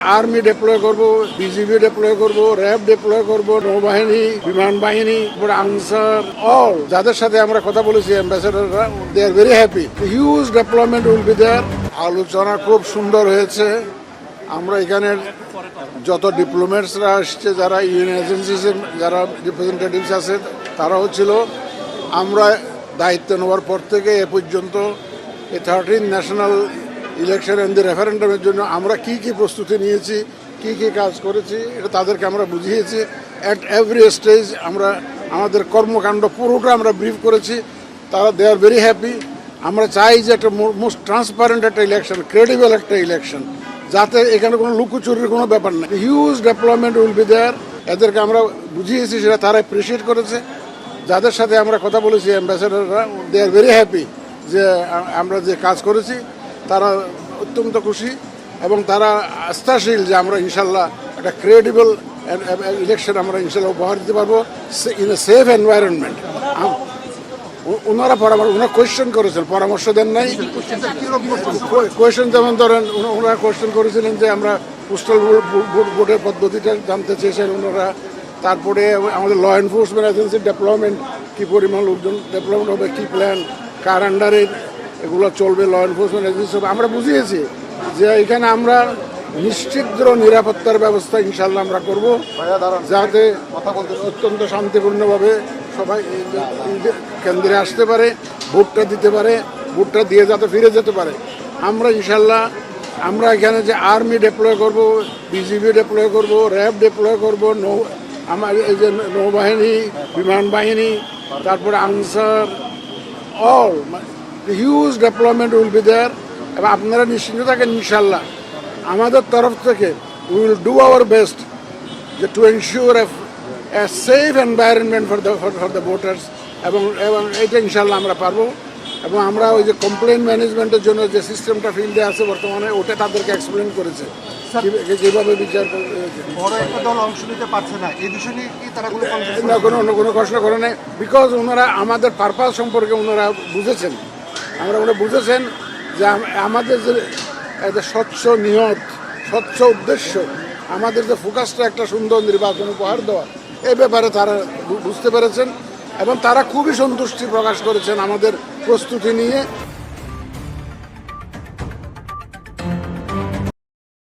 Army deploy করব, BGB deploy করব, RAB deploy করব, নৌবাহিনী, বিমান বাহিনী, আনসার, অল যাদের সাথে আমরা কথা বলেছি অ্যাম্বাসেডাররা, they are very happy. Huge development will be there. আলোচনা খুব সুন্দর হয়েছে। আমরা এখানের যত ডিপ্লোমেটসরা আসছে, যারা ইউএন এজেন্সিসের যারা রিপ্রেজেন্টেটিভস আছে, তারাও ছিল। আমরা দায়িত্ব নেওয়ার পর থেকে এ পর্যন্ত এই 13 ন্যাশনাল ইলেকশন এন্ড দি রেফারেন্ডামের জন্য আমরা কি কি প্রস্তুতি নিয়েছি, কি কি কাজ করেছি, এটা তাদেরকে আমরা বুঝিয়েছি। অ্যাট এভরি স্টেজ আমরা আমাদের কর্মকাণ্ড পুরোটা আমরা ব্রিফ করেছি। তারা দে আর ভেরি হ্যাপি। আমরা চাই যে একটা মোস্ট ট্রান্সপারেন্ট একটা ইলেকশন, ক্রেডিবল একটা ইলেকশন, যাতে এখানে কোনো লুকোচুরির কোনো ব্যাপার নেই। Huge development will be there. এদেরকে আমরা বুঝিয়েছি, সেটা তারা অ্যাপ্রিসিয়েট করেছে। যাদের সাথে আমরা কথা বলেছি অ্যাম্বাসেডাররা, দে আর ভেরি হ্যাপি যে আমরা যে কাজ করেছি, তারা অত্যন্ত খুশি এবং তারা আস্থাশীল যে আমরা ইনশাল্লাহ একটা ক্রেডিবল ইলেকশন আমরা ইনশাল্লাহ উপহার দিতে পারবো ইন এ সেফ এনভায়রনমেন্ট। ওনারা কোয়েশ্চেন করেছেন, পরামর্শ দেন নাই। কোয়েশ্চেন যেমন ধরেন, ওনারা কোয়েশ্চেন করেছিলেন যে আমরা পোস্টাল ভোটের পদ্ধতিটা জানতে চেয়েছেন ওনারা। তারপরে আমাদের ল এনফোর্সমেন্ট এজেন্সির ডেভেলপমেন্ট, কী পরিমাণ লোকজন ডেভেলপমেন্ট হবে, কী প্ল্যান, কার আন্ডারে এগুলো চলবে, ল এনফোর্সমেন্ট এজেন্সি হবে। আমরা বুঝিয়েছি যে এখানে আমরা নিশ্চিদ্র নিরাপত্তার ব্যবস্থা ইনশাল্লাহ আমরা করব, যাতে অত্যন্ত শান্তিপূর্ণভাবে সবাই কেন্দ্রে আসতে পারে, ভোটটা দিতে পারে, ভোটটা দিয়ে যাতে ফিরে যেতে পারে। আমরা ইনশাল্লাহ আমরা এখানে যে আর্মি ডিপ্লয় করব, বিজিবি ডিপ্লয় করব, র্যাব ডিপ্লয় করব, আমার এই যে নৌবাহিনী, বিমান বাহিনী, তারপরে Ansar, all huge development will be there. এবং আপনারা নিশ্চিন্ত থাকেন ইনশাল্লাহ আমাদের তরফ থেকে we will do our best যে to ensure a safe environment for the voters. এবং এটা ইনশাল্লাহ আমরা পারবো। এবং আমরা ওই যে কমপ্লেন ম্যানেজমেন্টের জন্য যে সিস্টেমটা ফিল্ডে আছে বর্তমানে, ওটা তাদেরকে এক্সপ্লেন করেছে যেভাবে বিচার অংশ নিতে পারছে না, এই বিষয়ে কি তারা কোনো প্রশ্ন করে নেই। বিকজ ওনারা আমাদের পারপাস সম্পর্কে ওনারা বুঝেছেন। ওনারা বুঝেছেন যে আমাদের যে একটা স্বচ্ছ নিয়ত, স্বচ্ছ উদ্দেশ্য, আমাদের যে ফোকাসটা একটা সুন্দর নির্বাচন উপহার দেওয়া, এই ব্যাপারে তারা বুঝতে পেরেছেন এবং তারা খুবই সন্তুষ্টি প্রকাশ করেছেন আমাদের প্রস্তুতি নিয়ে।